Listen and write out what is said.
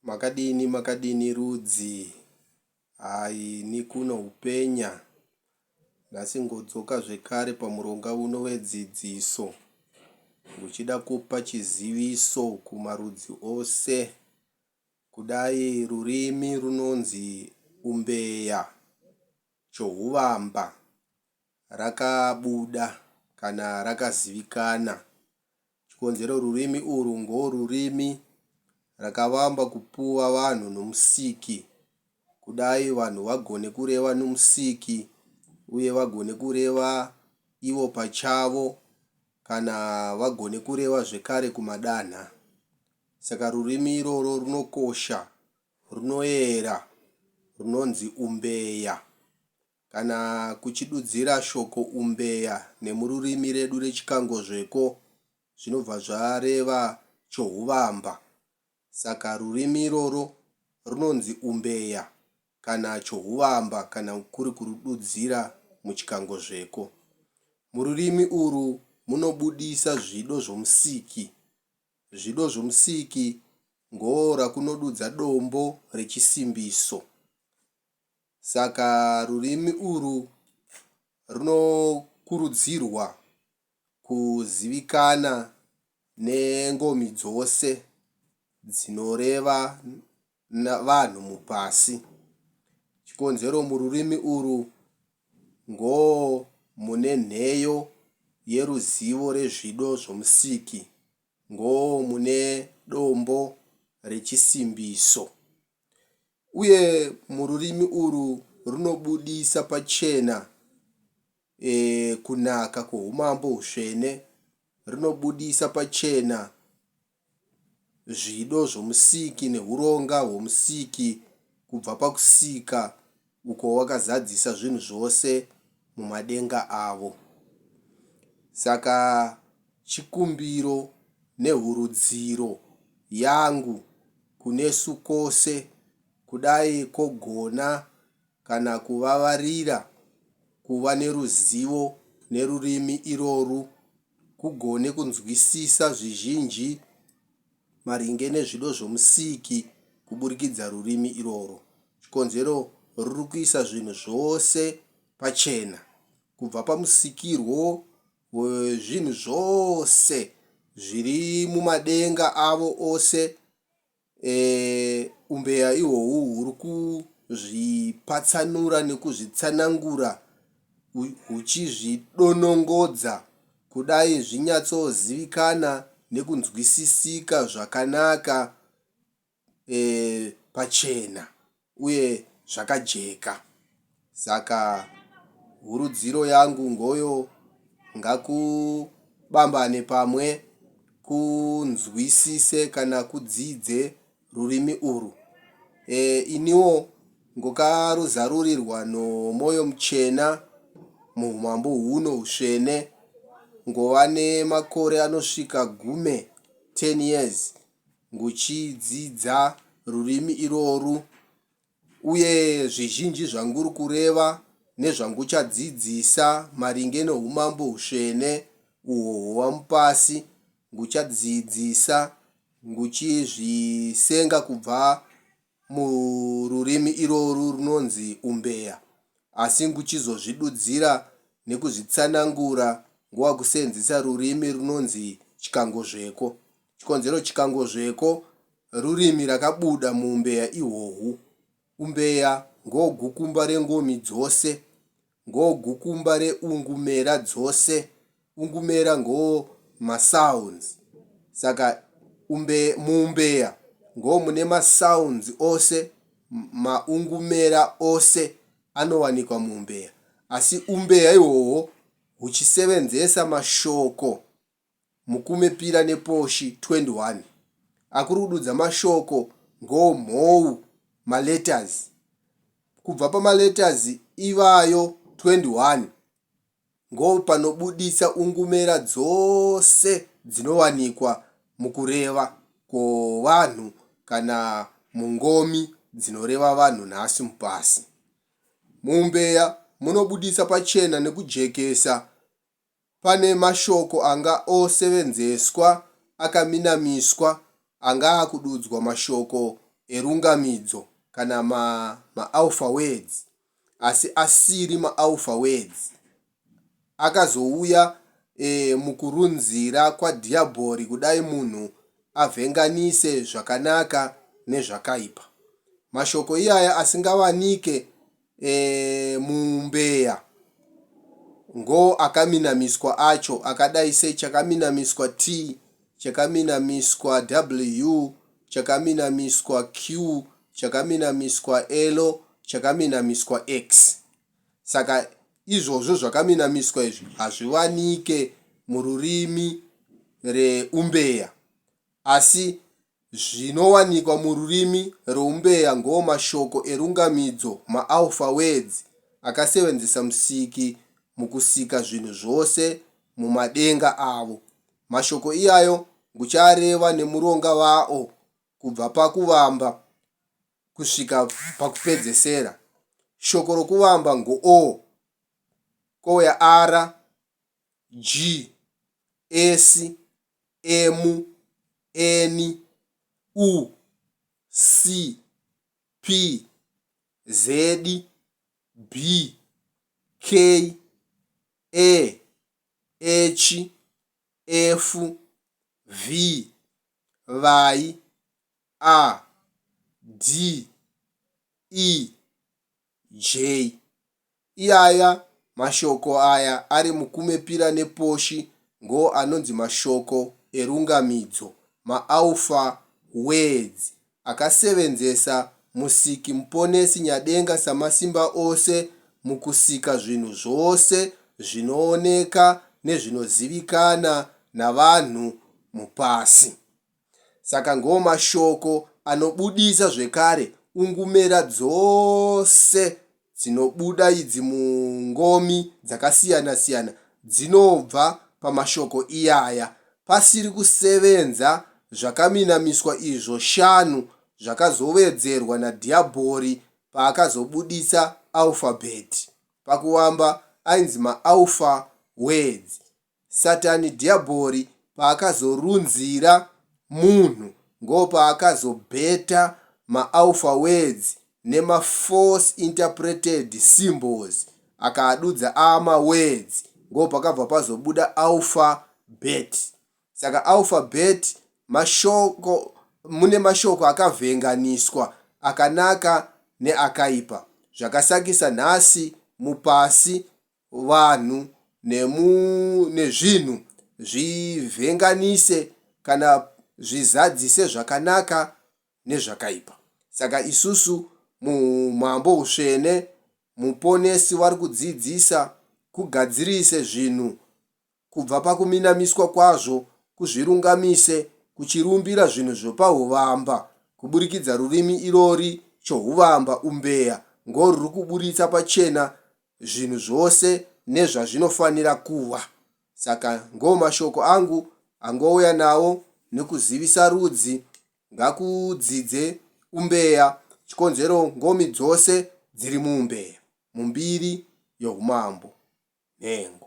Makadini rudzi. Hai ni kuno upenya. Ndasingodzoka zvekare pamuronga uno wedzidziso. Nguchida kupa chiziviso kumarudzi ose. Kudai rurimi runonzi umbeya, chohuvamba, rakabuda kana rakazivikana. Chikonzero rurimi urwu ngorurimi rakavamba kupuwa vanhu nomusiki. Kudai vanhu vagone kureva nomusiki uye vagone kureva ivo pachavo kana vagone kureva zvekare kumadanha. Saka rurimi iroro runokosha, runoyera, runonzi umbeya. Kana kuchidudzira shoko umbeya nemururimi redu rechikangozveko zvinobva zvareva chohuvamba. Saka rurimi iroro runonzi umbeya kana chohuvamba kana kuri kurududzira muchikangozveko. Mururimi urwu munobudisa zvido zvomusiki. Zvido zvomusiki ngorakunodudza dombo rechisimbiso. Saka rurimi urwu runokurudzirwa kuzivikana nengomi dzose dzinoreva vanhu mupasi. Chikonzero mururimi urwu mune nheyo yeruzivo rezvido zvomusiki. Mune dombo rechisimbiso. Uye mururimi urwu runobudisa pachena kunaka kwoumambo husvene. Runobudisa pachena zvido zvomusiki nehuronga hwomusiki kubva pakusika uko wakazadzisa zvinhu zvose mumadenga avo. Saka chikumbiro nehurudziro yangu kunesu kose kudai kogona kana kuvavarira kuva neruzivo nerurimi iroru, kugone kunzwisisa zvizhinji maringe nezvido zvomusiki kuburikidza rurimi iroro. Chikonzero ruri kuisa zvinhu zvose pachena, kubva pamusikirwo wezvinhu zvose zviri mumadenga avo ose. Umbeya ihwohwu huri kuzvipatsanura nekuzvitsanangura huchizvidonongodza kudai zvinyatsozivikana nekunzwisisika zvakanaka pachena uye zvakajeka. Saka hurudziro yangu ngoyo, ngakubambane pamwe kunzwisise kana kudzidze rurimi urwu. Iniwo ngokaruzarurirwa nomoyo muchena muhumambo huno husvene. Ngova nemakore anosvika 10 years nguchidzidza rurimi iroru. Uye zvizhinji zvanguri kureva nezvanguchadzidzisa maringe nohumambo husvene uhwo hwova mupasi, nguchadzidzisa nguchizvisenga kubva mururimi iroru runonzi umbeya, asi nguchizozvidudzira nekuzvitsanangura nguva kusenzesa rurimi runonzi chikangozveko. Chikonzero chikangozveko rurimi rakabuda muumbeya ihwohwu. Umbeya ngogukumba rengomi dzose, ngogukumba reungumera dzose. Ungumera masounds. Saka muumbeya mune masounds ose, maungumera ose anowanikwa muumbeya. Asi umbeya ihwohwo huchisevenzesa mashoko mukumepira neposhi 21. Akurududza mashoko mhou, maletters. Kubva pamaletters ivayo 21 panobudisa ungumera dzose dzinowanikwa mukureva kwovanhu kana mungomi dzinoreva vanhu nhasi mupasi. Muumbeya munobudisa pachena nekujekesa pane mashoko anga osevenzeswa akaminamiswa anga akududzwa mashoko erungamidzo kana ma-alpha words, asi asiri ma-alpha words. Akazouya mukurunzira kwaDhiabhori kudai munhu avhenganise zvakanaka nezvakaipa. Mashoko iyaya asingawanike muumbeya ngo akaminamiswa acho, akadai sechakaminamiswa T, chakaminamiswa W, chakaminamiswa Q, chakaminamiswa L, chakaminamiswa X. Saka izvozvo zvakaminamiswa izvi hazviwanike mururimi reumbeya, asi zvinowanikwa mururimi reumbeya ngo mashoko erungamidzo, ma-alpha words, akasevenzesa musiki mukusika zvinhu zvose mumadenga avo. Mashoko iyayo nguchareva nemuronga wao kubva pakuvamba kusvika pakupedzesera. Shoko rokuvamba ngo O, kouya R, G, S, M, N, U, C, P, Z, B, K, A, H, F, V, Y, A, D, E, J. Iyaya mashoko aya ari mukumepira neposhi ngo anonzi mashoko erungamidzo, ma-alpha words, akasevenzesa musiki muponesi nyadenga samasimba ose mukusika zvinhu zvose zvinooneka nezvinozivikana navanhu mupasi. Saka ngo mashoko anobudisa zvekare ungumera dzose dzinobuda idzi mungomi dzakasiyana siyana dzinobva pamashoko iyaya, pasiri kusevenza zvakaminamiswa izvo 5 zvakazowedzerwa naDhiabhori paakazobudisa alphabet. Pakuwamba ainzi ma-alpha words. Satani Dhiabhori paakazorunzira munhu ngo paakazobheta ma-alpha words nema-false interpreted symbols, akaadudza ama-words ngo pakabva pazobuda alphabet. Saka alphabet mashoko, mune mashoko akavhenganiswa akanaka neakaipa, zvakasakisa nhasi mupasi vanhu nezvinhu zvivhenganise kana zvizadzise zvakanaka nezvakaipa. Saka isusu mumambo usvene muponesi wari kudzidzisa kugadzirise zvinhu kubva pakuminamiswa kwazvo, kuzvirungamise, kuchirumbira zvinhu zvopauvamba, kuburikidza rurimi irori chohuvamba umbeya ngo ruri kuburitsa pachena zvinhu zvose nezvazvinofanira kuva. Saka ngo mashoko angu angouya nawo nekuzivisa rudzi ngakudzidze umbeya, chikonzero ngomi dzose dziri muumbeya, mumbiri youmambo nhengo.